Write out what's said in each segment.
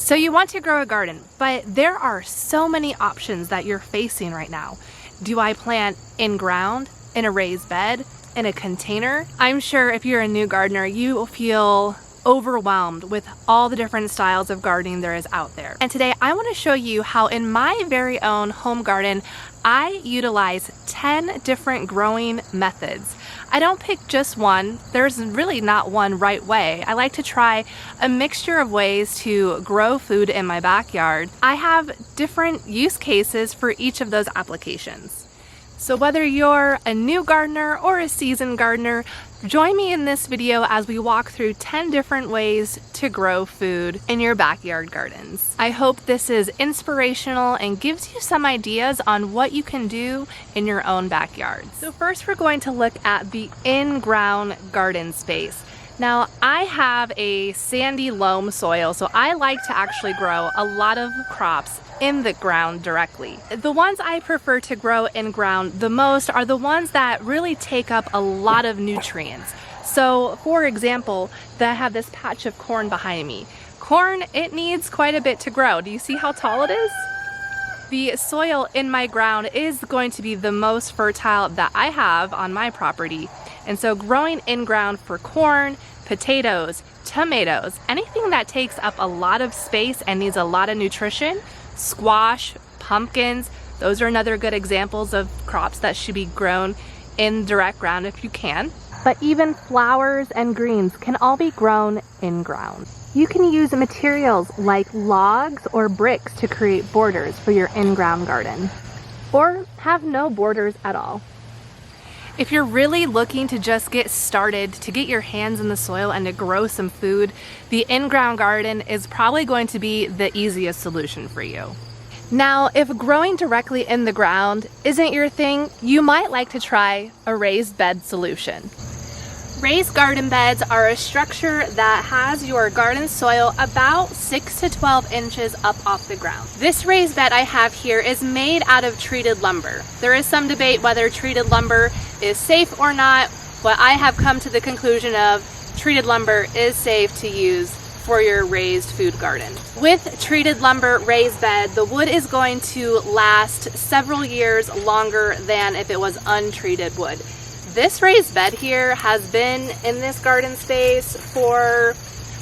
So you want to grow a garden, but there are so many options that you're facing right now. Do I plant in ground, in a raised bed, in a container? I'm sure if you're a new gardener, you will feel overwhelmed with all the different styles of gardening there is out there. And today I want to show you how in my very own home garden, I utilize 10 different growing methods. I don't pick just one. There's really not one right way. I like to try a mixture of ways to grow food in my backyard. I have different use cases for each of those applications. So whether you're a new gardener or a seasoned gardener, join me in this video as we walk through 10 different ways to grow food in your backyard gardens. I hope this is inspirational and gives you some ideas on what you can do in your own backyard. So first we're going to look at the in-ground garden space. Now I have a sandy loam soil, so I like to actually grow a lot of crops in the ground directly. The ones I prefer to grow in ground the most are the ones that really take up a lot of nutrients. So for example, I have this patch of corn behind me. Corn, it needs quite a bit to grow. Do you see how tall it is? The soil in my ground is going to be the most fertile that I have on my property. And so growing in ground for corn, potatoes, tomatoes, anything that takes up a lot of space and needs a lot of nutrition, squash, pumpkins, those are another good examples of crops that should be grown in direct ground if you can. But even flowers and greens can all be grown in ground. You can use materials like logs or bricks to create borders for your in-ground garden, or have no borders at all. If you're really looking to just get started, to get your hands in the soil and to grow some food, the in-ground garden is probably going to be the easiest solution for you. Now, if growing directly in the ground isn't your thing, you might like to try a raised bed solution. Raised garden beds are a structure that has your garden soil about 6 to 12 inches up off the ground. This raised bed I have here is made out of treated lumber. There is some debate whether treated lumber is safe or not, but I have come to the conclusion of treated lumber is safe to use for your raised food garden. With treated lumber raised bed, the wood is going to last several years longer than if it was untreated wood. This raised bed here has been in this garden space for,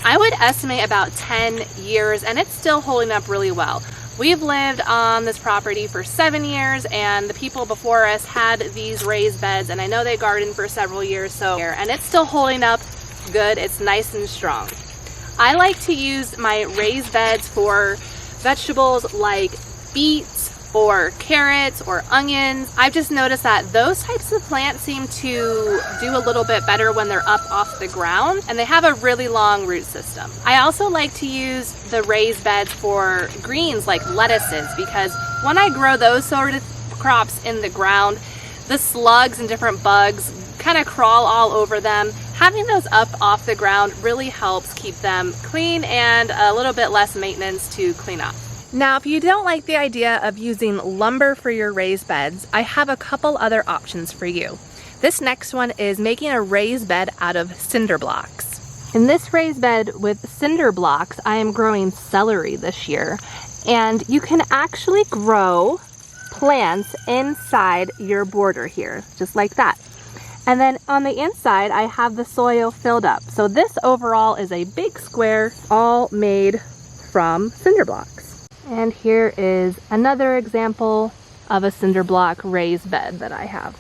I would estimate, about 10 years, and it's still holding up really well. We've lived on this property for 7 years, and the people before us had these raised beds, and I know they gardened for several years, and it's still holding up good. It's nice and strong. I like to use my raised beds for vegetables like beets, or carrots or onions. I've just noticed that those types of plants seem to do a little bit better when they're up off the ground, and they have a really long root system. I also like to use the raised beds for greens like lettuces, because when I grow those sort of crops in the ground, the slugs and different bugs kind of crawl all over them. Having those up off the ground really helps keep them clean and a little bit less maintenance to clean up. Now, if you don't like the idea of using lumber for your raised beds, I have a couple other options for you. This next one is making a raised bed out of cinder blocks. In this raised bed with cinder blocks, I am growing celery this year, and you can actually grow plants inside your border here, just like that. And then on the inside, I have the soil filled up. So this overall is a big square, all made from cinder blocks. And here is another example of a cinder block raised bed that I have.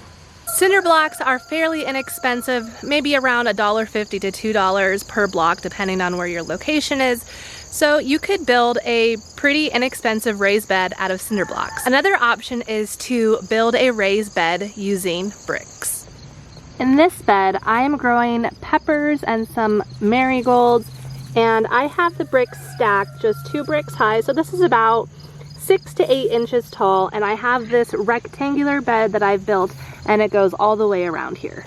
Cinder blocks are fairly inexpensive, maybe around $1.50 to $2 per block, depending on where your location is. So you could build a pretty inexpensive raised bed out of cinder blocks. Another option is to build a raised bed using bricks. In this bed, I am growing peppers and some marigolds, and I have the bricks stacked just 2 bricks high, so this is about 6 to 8 inches tall, and I have this rectangular bed that I've built, and it goes all the way around here.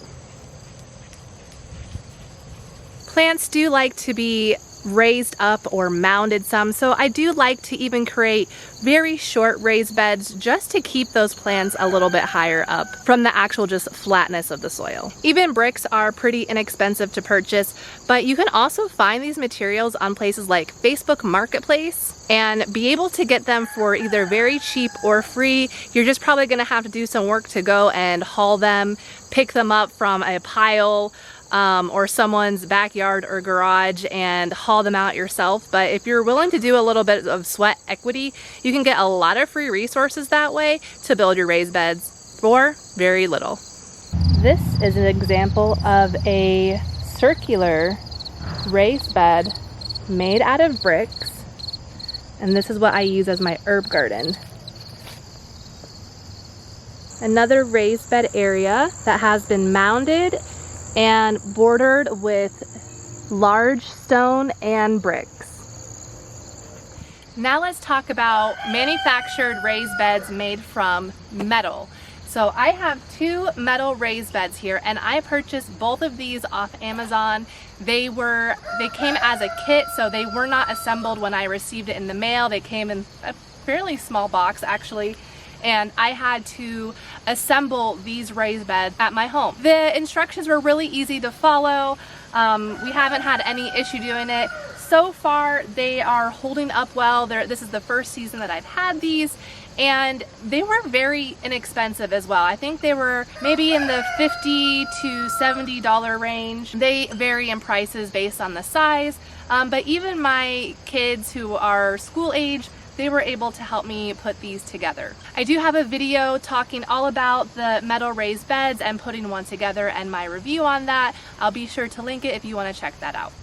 Plants do like to be raised up or mounded some. So I do like to even create very short raised beds just to keep those plants a little bit higher up from the actual just flatness of the soil. Even bricks are pretty inexpensive to purchase, but you can also find these materials on places like Facebook Marketplace and be able to get them for either very cheap or free. You're just probably gonna have to do some work to go and haul them, pick them up from a pile or someone's backyard or garage and haul them out yourself. But if you're willing to do a little bit of sweat equity, you can get a lot of free resources that way to build your raised beds for very little. This is an example of a circular raised bed made out of bricks, and this is what I use as my herb garden. Another raised bed area that has been mounded and bordered with large stone and bricks. Now let's talk about manufactured raised beds made from metal. So I have 2 metal raised beds here, and I purchased both of these off Amazon. They came as a kit, so they were not assembled when I received it in the mail. They came in a fairly small box actually, and I had to assemble these raised beds at my home. The instructions were really easy to follow. We haven't had any issue doing it. So far, they are holding up well. This is the first season that I've had these, and they were very inexpensive as well. I think they were maybe in the $50 to $70 range. They vary in prices based on the size, but even my kids who are school age, they were able to help me put these together. I do have a video talking all about the metal raised beds and putting one together and my review on that. I'll be sure to link it if you want to check that out.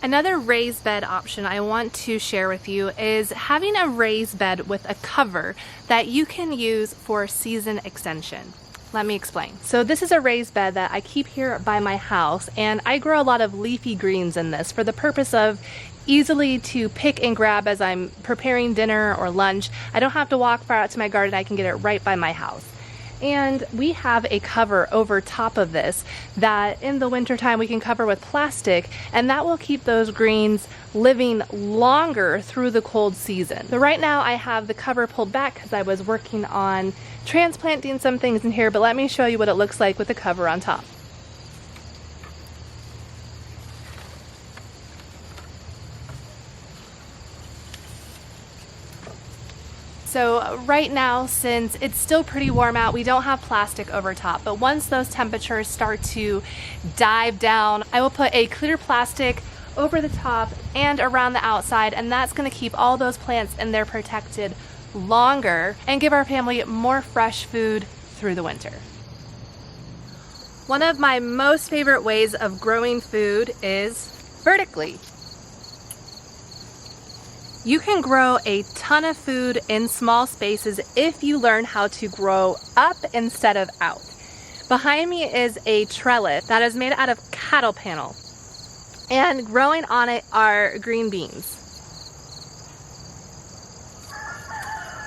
Another raised bed option I want to share with you is having a raised bed with a cover that you can use for season extension. Let me explain. So this is a raised bed that I keep here by my house, and I grow a lot of leafy greens in this for the purpose of easily to pick and grab as I'm preparing dinner or lunch. I don't have to walk far out to my garden. I can get it right by my house. And we have a cover over top of this that in the wintertime we can cover with plastic, and that will keep those greens living longer through the cold season. So right now I have the cover pulled back because I was working on transplanting some things in here, but let me show you what it looks like with the cover on top. So right now, since it's still pretty warm out, we don't have plastic over top, but once those temperatures start to dive down, I will put a clear plastic over the top and around the outside, and that's gonna keep all those plants in there protected longer and give our family more fresh food through the winter. One of my most favorite ways of growing food is vertically. You can grow a ton of food in small spaces if you learn how to grow up instead of out. Behind me is a trellis that is made out of cattle panel, and growing on it are green beans.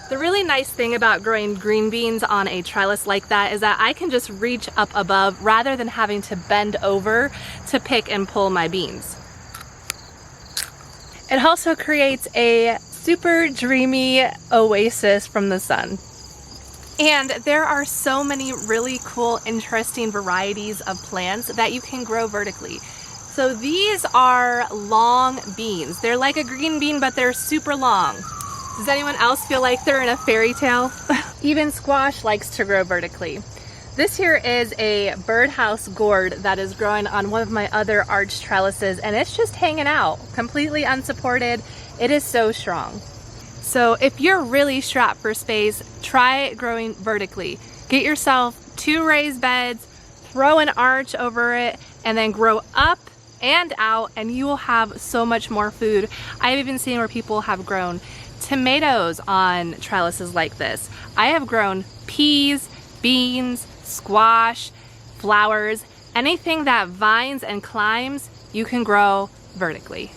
The really nice thing about growing green beans on a trellis like that is that I can just reach up above rather than having to bend over to pick and pull my beans. It also creates a super dreamy oasis from the sun. And there are so many really cool, interesting varieties of plants that you can grow vertically. So these are long beans. They're like a green bean, but they're super long. Does anyone else feel like they're in a fairy tale? Even squash likes to grow vertically. This here is a birdhouse gourd that is growing on one of my other arch trellises, and it's just hanging out, completely unsupported. It is so strong. So if you're really strapped for space, try growing vertically. Get yourself 2 raised beds, throw an arch over it, and then grow up and out, and you will have so much more food. I've even seen where people have grown tomatoes on trellises like this. I have grown peas, beans, squash, flowers, anything that vines and climbs, you can grow vertically.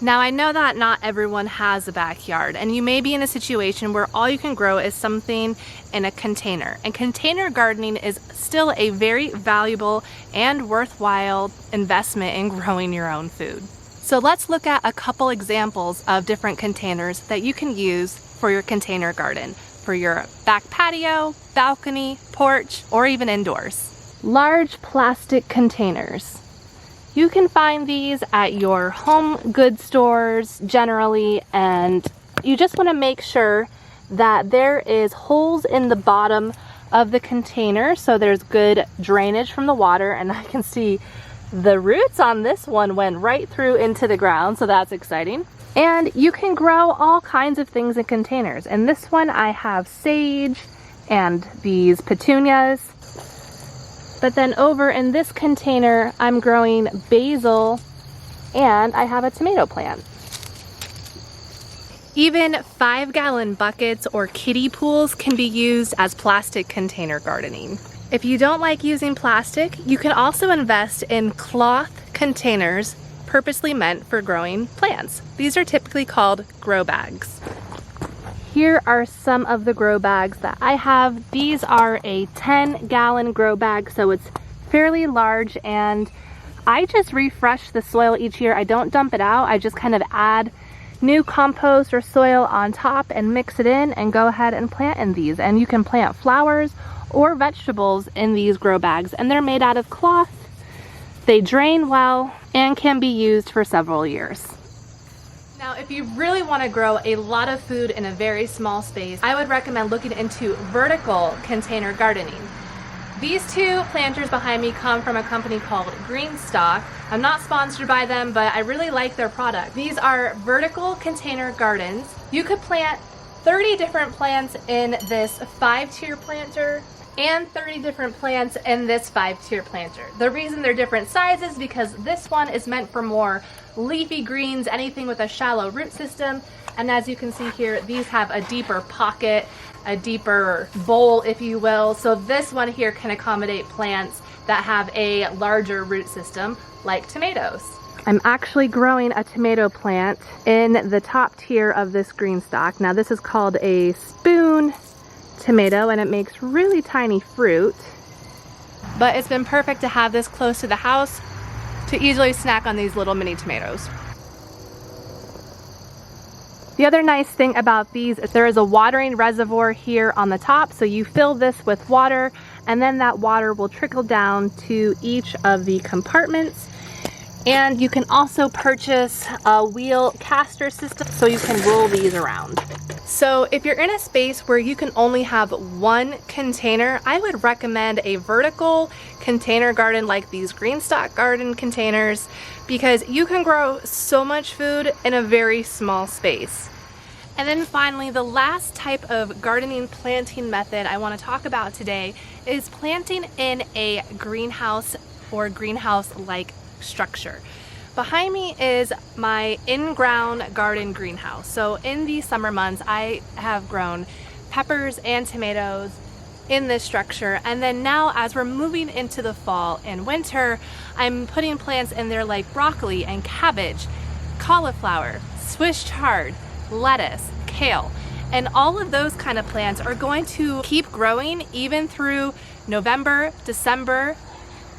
Now I know that not everyone has a backyard, and you may be in a situation where all you can grow is something in a container. And container gardening is still a very valuable and worthwhile investment in growing your own food. So let's look at a couple examples of different containers that you can use for your container garden, for your back patio, balcony, porch, or even indoors. Large plastic containers. You can find these at your home goods stores generally, and you just want to make sure that there is holes in the bottom of the container so there's good drainage from the water. And I can see the roots on this one went right through into the ground, so that's exciting. And you can grow all kinds of things in containers. In this one I have sage and these petunias. But then over in this container, I'm growing basil and I have a tomato plant. Even 5-gallon buckets or kiddie pools can be used as plastic container gardening. If you don't like using plastic, you can also invest in cloth containers purposely meant for growing plants. These are typically called grow bags. Here are some of the grow bags that I have. These are a 10-gallon grow bag, so it's fairly large, and I just refresh the soil each year. I don't dump it out. I just kind of add new compost or soil on top and mix it in and go ahead and plant in these. And you can plant flowers or vegetables in these grow bags, and they're made out of cloth. They drain well and can be used for several years. Now, if you really want to grow a lot of food in a very small space, I would recommend looking into vertical container gardening. These two planters behind me come from a company called Greenstock. I'm not sponsored by them, but I really like their product. These are vertical container gardens. You could plant 30 different plants in this 5-tier planter and 30 different plants in this 5-tier planter. The reason they're different sizes is because this one is meant for more leafy greens, anything with a shallow root system. And as you can see here, these have a deeper pocket, a deeper bowl, if you will. So this one here can accommodate plants that have a larger root system, like tomatoes. I'm actually growing a tomato plant in the top tier of this Greenstock. Now this is called a spoon tomato, and it makes really tiny fruit. But it's been perfect to have this close to the house to easily snack on these little mini tomatoes. The other nice thing about these is there is a watering reservoir here on the top, so you fill this with water and then that water will trickle down to each of the compartments. And you can also purchase a wheel caster system so you can roll these around. So if you're in a space where you can only have one container, I would recommend a vertical container garden like these Greenstock garden containers, because you can grow so much food in a very small space. And then finally, the last type of gardening planting method I want to talk about today is planting in a greenhouse or greenhouse-like structure. Behind me is my in-ground garden greenhouse. So in the summer months, I have grown peppers and tomatoes in this structure. And then now as we're moving into the fall and winter, I'm putting plants in there like broccoli and cabbage, cauliflower, Swiss chard, lettuce, kale. And all of those kind of plants are going to keep growing even through November, December,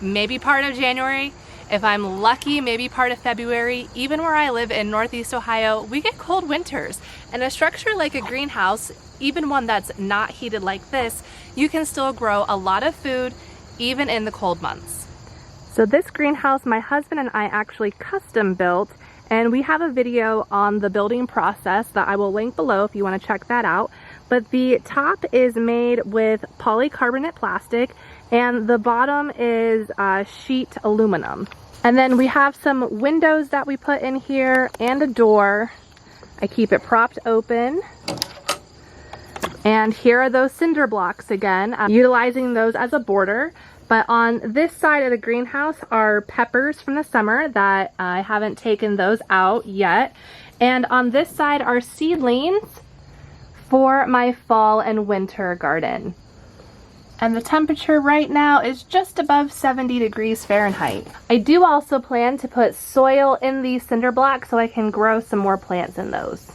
maybe part of January. If I'm lucky, maybe part of February. Even where I live in Northeast Ohio, we get cold winters. And a structure like a greenhouse, even one that's not heated like this, you can still grow a lot of food even in the cold months. So this greenhouse, my husband and I actually custom built, and we have a video on the building process that I will link below if you want to check that out. But the top is made with polycarbonate plastic and the bottom is sheet aluminum. And then we have some windows that we put in here and a door. I keep it propped open. And here are those cinder blocks again, utilizing those as a border. But on this side of the greenhouse are peppers from the summer that I haven't taken those out yet. And on this side are seedlings for my fall and winter garden. And the temperature right now is just above 70 degrees Fahrenheit. I do also plan to put soil in these cinder blocks so I can grow some more plants in those.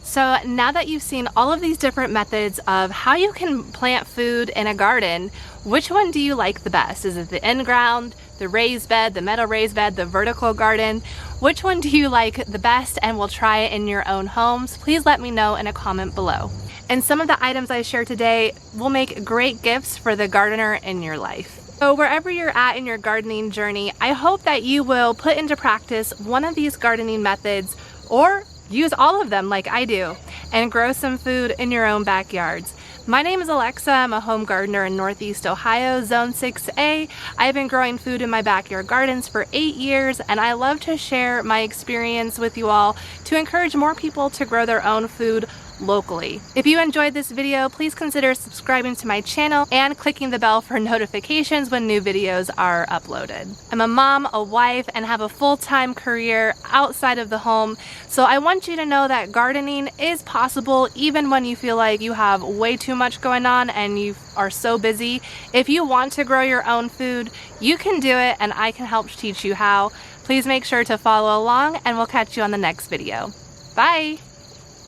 So now that you've seen all of these different methods of how you can plant food in a garden, which one do you like the best? Is it the in-ground, the raised bed, the metal raised bed, the vertical garden? Which one do you like the best and will try it in your own homes? Please let me know in a comment below. And some of the items I share today will make great gifts for the gardener in your life. So wherever you're at in your gardening journey, I hope that you will put into practice one of these gardening methods or use all of them like I do and grow some food in your own backyards. My name is Alexa. I'm a home gardener in Northeast Ohio, Zone 6A. I've been growing food in my backyard gardens for 8 years, and I love to share my experience with you all to encourage more people to grow their own food locally. If you enjoyed this video, please consider subscribing to my channel and clicking the bell for notifications when new videos are uploaded. I'm a mom, a wife, and have a full-time career outside of the home, so I want you to know that gardening is possible even when you feel like you have way too much going on and you are so busy. If you want to grow your own food, you can do it, and I can help teach you how. Please make sure to follow along, and we'll catch you on the next video. Bye!